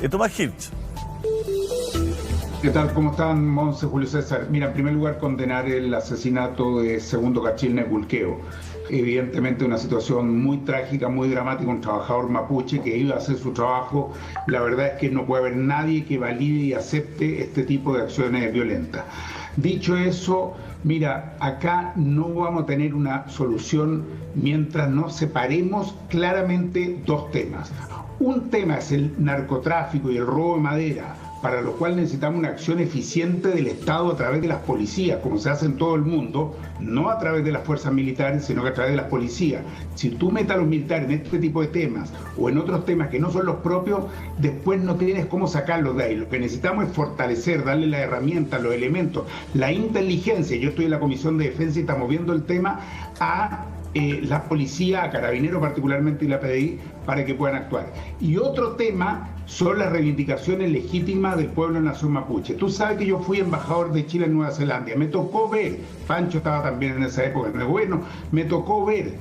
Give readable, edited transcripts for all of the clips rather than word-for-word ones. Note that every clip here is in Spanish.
Tomás Hirsch. ¿Qué tal? ¿Cómo están, Monse, Julio César? Mira, en primer lugar, condenar el asesinato de Segundo Cachil Nebulqueo. Evidentemente una situación muy trágica, muy dramática, un trabajador mapuche que iba a hacer su trabajo. La verdad es que no puede haber nadie que valide y acepte este tipo de acciones violentas. Dicho eso, mira, acá no vamos a tener una solución mientras no separemos claramente dos temas. Un tema es el narcotráfico y el robo de madera, para lo cual necesitamos una acción eficiente del Estado a través de las policías, como se hace en todo el mundo, no a través de las fuerzas militares, sino que a través de las policías. Si tú metes a los militares en este tipo de temas o en otros temas que no son los propios, después no tienes cómo sacarlos de ahí. Lo que necesitamos es fortalecer, darle las herramientas, los elementos, la inteligencia. Yo estoy en la Comisión de Defensa y estamos viendo el tema a la policía, a Carabineros particularmente y la PDI, para que puedan actuar. Y otro tema son las reivindicaciones legítimas del pueblo de la nación mapuche. Tú sabes que yo fui embajador de Chile en Nueva Zelanda. Me tocó ver, Pancho estaba también en esa época en el gobierno, me tocó ver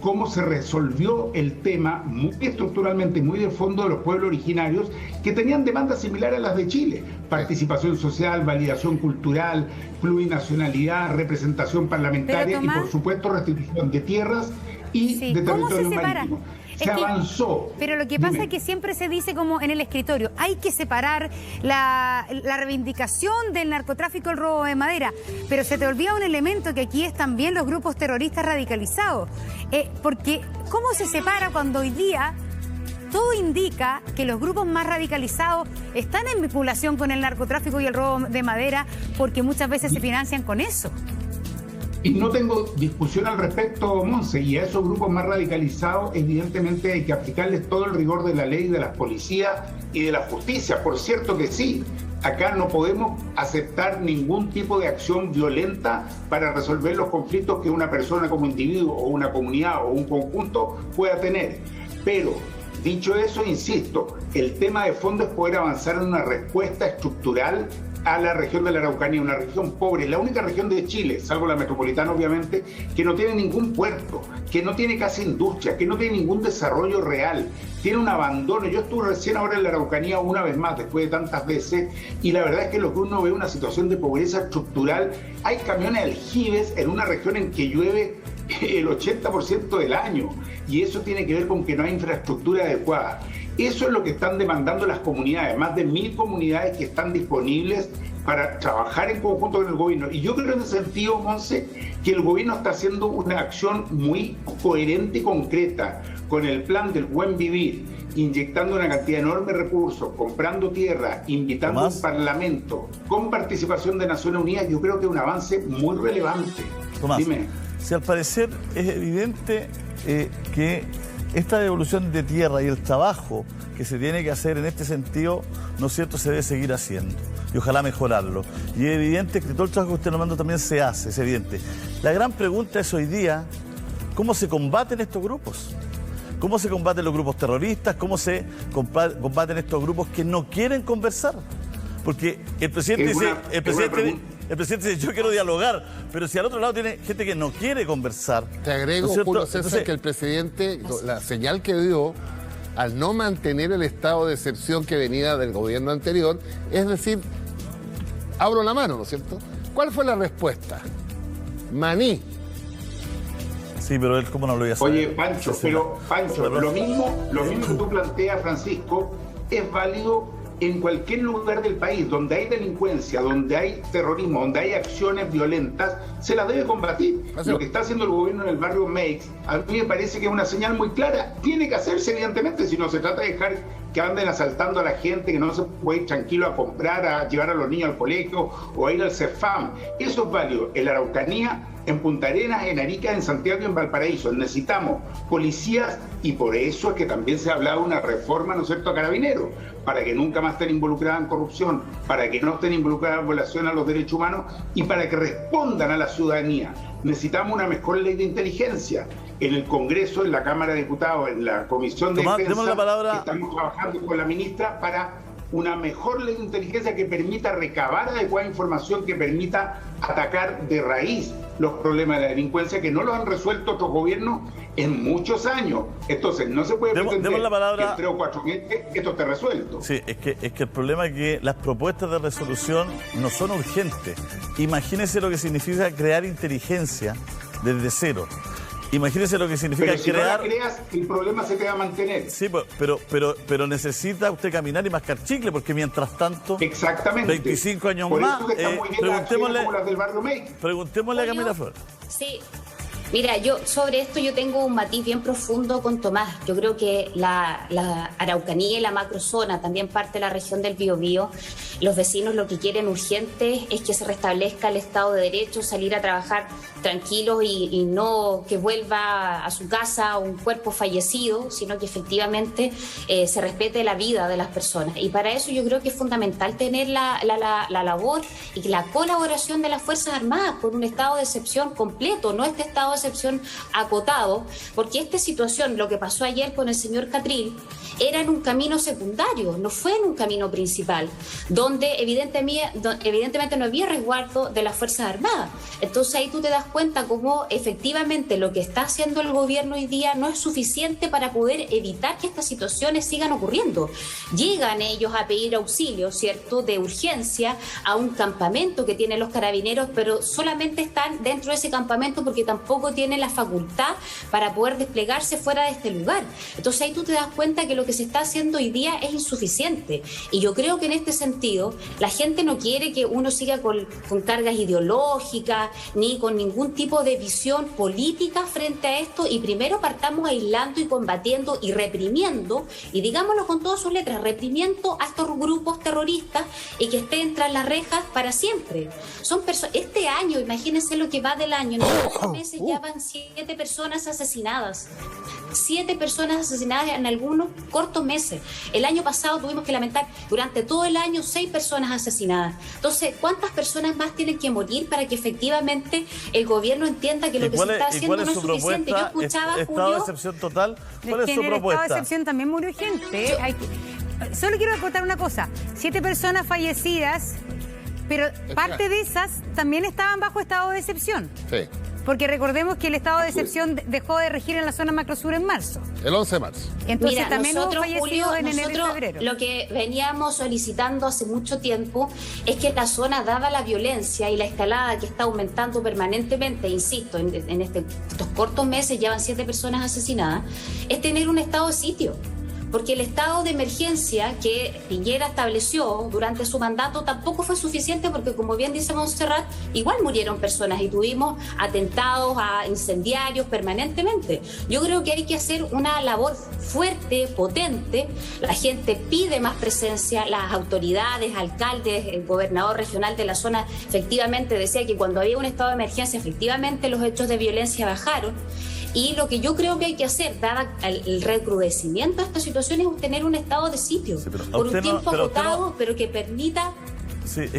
cómo se resolvió el tema muy estructuralmente, muy de fondo de los pueblos originarios que tenían demandas similares a las de Chile. Participación social, validación cultural, plurinacionalidad, representación parlamentaria y por supuesto restitución de tierras y de territorio marítimo. Se avanzó. Pero lo que pasa es que siempre se dice como en el escritorio, hay que separar la reivindicación del narcotráfico, el robo de madera, pero se te olvida un elemento que aquí es también los grupos terroristas radicalizados, porque ¿cómo se separa cuando hoy día todo indica que los grupos más radicalizados están en vinculación con el narcotráfico y el robo de madera porque muchas veces se financian con eso? Y no tengo discusión al respecto, Monse, y a esos grupos más radicalizados evidentemente hay que aplicarles todo el rigor de la ley, de las policías y de la justicia. Por cierto que sí, acá no podemos aceptar ningún tipo de acción violenta para resolver los conflictos que una persona como individuo o una comunidad o un conjunto pueda tener. Pero, dicho eso, insisto, el tema de fondo es poder avanzar en una respuesta estructural a la región de la Araucanía, una región pobre, la única región de Chile, salvo la metropolitana obviamente, que no tiene ningún puerto, que no tiene casi industria, que no tiene ningún desarrollo real, tiene un abandono. Yo estuve recién ahora en la Araucanía una vez más, después de tantas veces, y la verdad es que lo que uno ve es una situación de pobreza estructural. Hay camiones de aljibes en una región en que llueve el 80% del año, y eso tiene que ver con que no hay infraestructura adecuada. Eso es lo que están demandando las comunidades, más de 1000 comunidades que están disponibles para trabajar en conjunto con el gobierno. Y yo creo en ese sentido, Monse, que el gobierno está haciendo una acción muy coherente y concreta con el plan del buen vivir, inyectando una cantidad enorme de recursos, comprando tierra, invitando al Parlamento, con participación de Naciones Unidas. Yo creo que es un avance muy relevante. Tomás, dime. Si al parecer es evidente que esta devolución de tierra y el trabajo que se tiene que hacer en este sentido, ¿no es cierto?, se debe seguir haciendo y ojalá mejorarlo. Y es evidente que todo el trabajo que usted nos manda también se hace, es evidente. La gran pregunta es hoy día, ¿cómo se combaten estos grupos? ¿Cómo se combaten los grupos terroristas? ¿Cómo se combaten estos grupos que no quieren conversar? Porque el presidente dice, yo quiero dialogar, pero si al otro lado tiene gente que no quiere conversar. Te agrego, ¿no Julio César, que el presidente, la señal que dio al no mantener el estado de excepción que venía del gobierno anterior, es decir, abro la mano, ¿no es cierto? ¿Cuál fue la respuesta? Maní. Sí, pero él cómo no lo iba a saber. Oye, Pancho, lo mismo que tú planteas, Francisco, es válido en cualquier lugar del país donde hay delincuencia, donde hay terrorismo, donde hay acciones violentas, se las debe combatir. Lo que está haciendo el gobierno en el barrio Meix, a mí me parece que es una señal muy clara. Tiene que hacerse, evidentemente, si no se trata de dejar que anden asaltando a la gente, que no se puede ir tranquilo a comprar, a llevar a los niños al colegio o a ir al CEFAM. Eso es válido. En la Araucanía, en Punta Arenas, en Arica, en Santiago y en Valparaíso. Necesitamos policías y por eso es que también se ha hablado de una reforma, ¿no es cierto?, a Carabineros, para que nunca más estén involucradas en corrupción, para que no estén involucradas en violación a los derechos humanos y para que respondan a la ciudadanía. Necesitamos una mejor ley de inteligencia. En el Congreso, en la Cámara de Diputados, en la Comisión de Defensa, estamos trabajando con la ministra para una mejor ley de inteligencia que permita recabar adecuada información, que permita atacar de raíz los problemas de la delincuencia que no los han resuelto otros gobiernos en muchos años. Entonces, no se puede pretender la palabra, que en 3 o 4 meses esto esté resuelto. Sí, es que el problema es que las propuestas de resolución no son urgentes. Imagínense lo que significa crear inteligencia desde cero. Imagínense lo que significa pero si crear... no la creas, el problema se te va a mantener. Sí, pero necesita usted caminar y mascar chicle, porque mientras tanto... Exactamente. 25 años Por más... eso que están muy bien las acciones como las del Barrio México. Preguntémosle a Camila Flores. Sí. Mira, sobre esto yo tengo un matiz bien profundo con Tomás. Yo creo que la Araucanía y la macrozona, también parte de la región del Biobío, los vecinos lo que quieren urgente es que se restablezca el Estado de Derecho, salir a trabajar tranquilos y no que vuelva a su casa un cuerpo fallecido, sino que efectivamente se respete la vida de las personas. Y para eso yo creo que es fundamental tener la labor y la colaboración de las Fuerzas Armadas con un estado de excepción completo, no este estado de excepción acotado, porque esta situación, lo que pasó ayer con el señor Catril, era en un camino secundario, no fue en un camino principal, donde evidentemente no había resguardo de las Fuerzas Armadas. Entonces ahí tú te das cuenta cómo efectivamente lo que está haciendo el gobierno hoy día no es suficiente para poder evitar que estas situaciones sigan ocurriendo. Llegan ellos a pedir auxilio, ¿cierto?, de urgencia a un campamento que tienen los carabineros, pero solamente están dentro de ese campamento porque tampoco tienen la facultad para poder desplegarse fuera de este lugar. Entonces ahí tú te das cuenta que lo que se está haciendo hoy día es insuficiente. Y yo creo que en este sentido la gente no quiere que uno siga con cargas ideológicas ni con ningún tipo de visión política frente a esto, y primero partamos aislando y combatiendo y reprimiendo, y digámoslo con todas sus letras, reprimiendo a estos grupos terroristas y que estén tras las rejas para siempre. Son este año, imagínense lo que va del año, en estos meses ya van 7 personas asesinadas. 7 personas asesinadas en algunos cortos meses. El año pasado tuvimos que lamentar durante todo el año 6 personas asesinadas. Entonces, ¿cuántas personas más tienen que morir para que efectivamente el gobierno entienda que lo que se está haciendo no es suficiente? Yo escuchaba, ¿Estado de excepción total? ¿Cuál es su propuesta? En el estado de excepción también murió gente. Solo quiero contar una cosa. 7 personas fallecidas, pero parte de esas también estaban bajo estado de excepción. Sí. Porque recordemos que el estado de excepción dejó de regir en la zona macrosur en marzo. El 11 de marzo. Entonces mira, también nosotros, hubo fallecidos Julio, en enero y febrero. Lo que veníamos solicitando hace mucho tiempo es que la zona, dada la violencia y la escalada que está aumentando permanentemente, insisto, en estos cortos meses llevan 7 personas asesinadas, es tener un estado de sitio. Porque el estado de emergencia que Piñera estableció durante su mandato tampoco fue suficiente, porque, como bien dice Montserrat, igual murieron personas y tuvimos atentados a incendiarios permanentemente. Yo creo que hay que hacer una labor fuerte, potente. La gente pide más presencia, las autoridades, alcaldes, el gobernador regional de la zona efectivamente decía que cuando había un estado de emergencia efectivamente los hechos de violencia bajaron. Y lo que yo creo que hay que hacer, dada el recrudecimiento de esta situación, es tener un estado de sitio, por un tiempo acotado, pero que permita,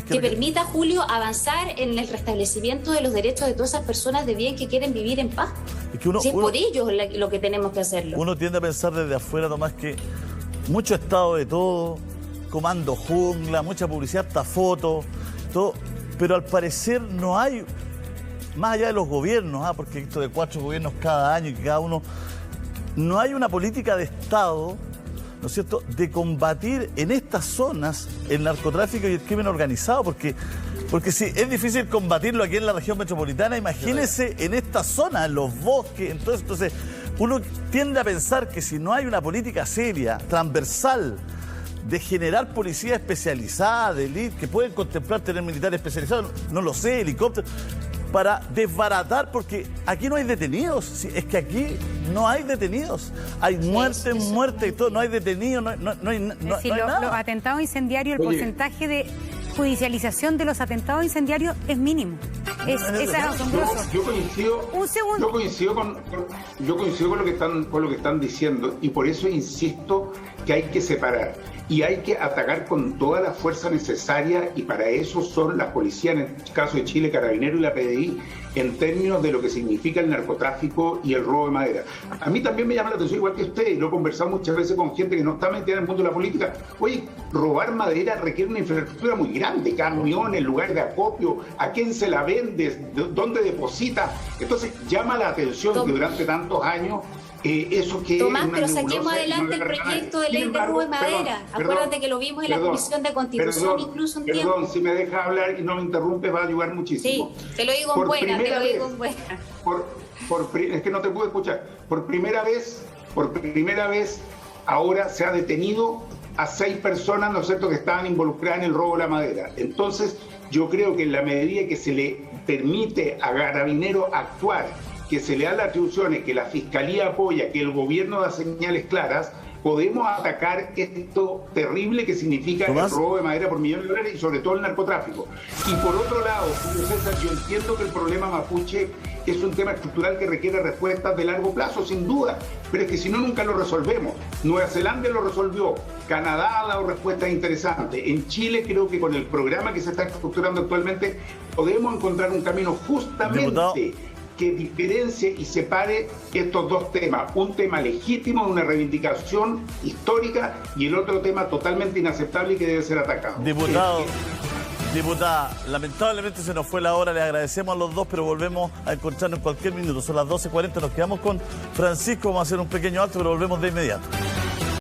permita, Julio, avanzar en el restablecimiento de los derechos de todas esas personas de bien que quieren vivir en paz. Es por ellos lo que tenemos que hacerlo. Uno tiende a pensar desde afuera, Tomás, que mucho estado de todo, comando jungla, mucha publicidad, hasta fotos, todo, pero al parecer no hay... Más allá de los gobiernos, porque esto de 4 gobiernos cada año y que cada uno... No hay una política de Estado, ¿no es cierto?, de combatir en estas zonas el narcotráfico y el crimen organizado, porque si es difícil combatirlo aquí en la región metropolitana, imagínense en esta zona, en los bosques. Entonces uno tiende a pensar que si no hay una política seria, transversal, de generar policía especializada, de élite, que pueden contemplar tener militares especializados, no lo sé, helicópteros, para desbaratar, porque aquí no hay detenidos. Sí, es que aquí no hay detenidos. Hay muerte y todo, no hay detenidos, no hay nada. Los atentados incendiarios, el porcentaje de judicialización de los atentados incendiarios es mínimo. Es asombroso. Yo coincido con lo que están diciendo, y por eso insisto que hay que separar y hay que atacar con toda la fuerza necesaria, y para eso son las policías, en el caso de Chile, Carabineros y la PDI, en términos de lo que significa el narcotráfico y el robo de madera. A mí también me llama la atención, igual que usted, y lo he conversado muchas veces con gente que no está metida en el mundo de la política. Oye, robar madera requiere una infraestructura muy grande, camiones, lugares de acopio, a quién se la vende, dónde deposita. Entonces llama la atención que durante tantos años eso que Tomás, pero saquemos adelante el proyecto de ley de robo de madera. Acuérdate que lo vimos en la Comisión de Constitución incluso un tiempo. Perdón, si me dejas hablar y no me interrumpes, va a ayudar muchísimo. Sí, te lo digo en buena, te lo digo en buena. Es que no te pude escuchar. Por primera vez, ahora se ha detenido a 6 personas, ¿no es cierto?, que estaban involucradas en el robo de la madera. Entonces, yo creo que en la medida que se le permite a Carabineros actuar, que se le dan las atribuciones, que la Fiscalía apoya, que el gobierno da señales claras, podemos atacar esto terrible que significa el robo de madera por millones de dólares y sobre todo el narcotráfico. Y por otro lado, Julio César, yo entiendo que el problema mapuche es un tema estructural que requiere respuestas de largo plazo, sin duda, pero es que si no, nunca lo resolvemos. Nueva Zelanda lo resolvió, Canadá ha dado respuestas interesantes. En Chile creo que con el programa que se está estructurando actualmente podemos encontrar un camino justamente que diferencie y separe estos dos temas. Un tema legítimo de una reivindicación histórica y el otro tema totalmente inaceptable y que debe ser atacado. Diputada, lamentablemente se nos fue la hora, le agradecemos a los dos, pero volvemos a encontrarnos en cualquier minuto. Son las 12:40, nos quedamos con Francisco, vamos a hacer un pequeño alto, pero volvemos de inmediato.